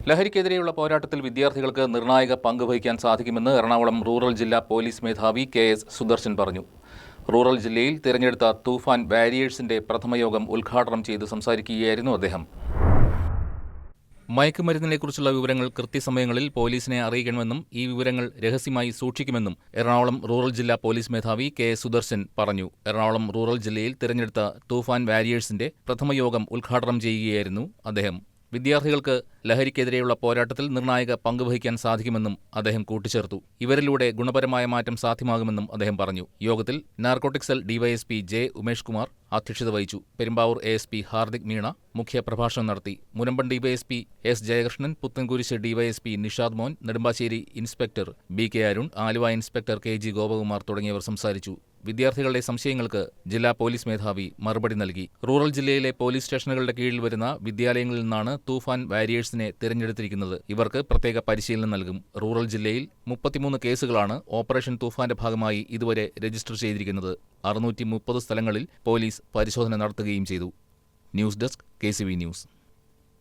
ലഹരിക്കെതിരെയുള്ള പോരാട്ടത്തിൽ വിദ്യാർത്ഥികൾക്ക് നിർണായക പങ്ക് വഹിക്കാൻ സാധിക്കുമെന്ന് എറണാകുളം റൂറൽ ജില്ലാ പോലീസ് മേധാവി കെ.എസ്. സുദർശൻ പറഞ്ഞു. റൂറൽ ജില്ലയിൽ തിരഞ്ഞെടുത്ത തൂഫാൻ വാരിയേഴ്സിന്റെ പ്രഥമയോഗം ഉദ്ഘാടനം ചെയ്ത് സംസാരിക്കുകയായിരുന്നു അദ്ദേഹം. മയക്കുമരുന്നിനെക്കുറിച്ചുള്ള വിവരങ്ങൾ കൃത്യസമയങ്ങളിൽ പോലീസിനെ അറിയിക്കണമെന്നും ഈ വിവരങ്ങൾ രഹസ്യമായി സൂക്ഷിക്കുമെന്നും എറണാകുളം റൂറൽ ജില്ലാ പോലീസ് മേധാവി കെ.എസ്. സുദർശൻ പറഞ്ഞു. എറണാകുളം റൂറൽ ജില്ലയിൽ തിരഞ്ഞെടുത്ത തൂഫാൻ വാരിയേഴ്സിന്റെ പ്രഥമയോഗം ഉദ്ഘാടനം ചെയ്യുകയായിരുന്നു അദ്ദേഹം. വിദ്യാർത്ഥികൾക്ക് ലഹരിക്കെതിരെയുള്ള പോരാട്ടത്തിൽ നിർണായക പങ്കുവഹിക്കാൻ സാധിക്കുമെന്നും അദ്ദേഹം കൂട്ടിച്ചേർത്തു. ഇവരിലൂടെ ഗുണപരമായ മാറ്റം സാധ്യമാകുമെന്നും അദ്ദേഹം പറഞ്ഞു. യോഗത്തിൽ narcotic cell DYSP J. Umesh Kumar അധ്യക്ഷത വഹിച്ചു. പെരുമ്പാവൂർ എ.എസ്.പി. ഹാർദിക് മീണ മുഖ്യപ്രഭാഷണം നടത്തി. Munambam DYSP S. Jayakrishnan, Puthencruz DYSP Nishad Mon, Nedumbassery inspector BK. Arun, Aluva inspector KG. Gopakumar തുടങ്ങിയവർ സംസാരിച്ചു. വിദ്യാർത്ഥികളുടെ സംശയങ്ങൾക്ക് ജില്ലാ പോലീസ് മേധാവി മറുപടി നൽകി. റൂറൽ ജില്ലയിലെ പോലീസ് സ്റ്റേഷനുകളുടെ കീഴിൽ വരുന്ന വിദ്യാലയങ്ങളിൽ നിന്നാണ് തൂഫാൻ വാരിയേഴ്സിനെ തിരഞ്ഞെടുത്തിരിക്കുന്നത്. ഇവർക്ക് പ്രത്യേക പരിശീലനം നൽകും. റൂറൽ ജില്ലയിൽ 33 കേസുകളാണ് ഓപ്പറേഷൻ തൂഫാന്റെ ഭാഗമായി ഇതുവരെ രജിസ്റ്റർ ചെയ്തിരിക്കുന്നത്. 630 സ്ഥലങ്ങളിൽ പോലീസ് പരിശോധന നടത്തുകയും ചെയ്തു. News desk KCV news.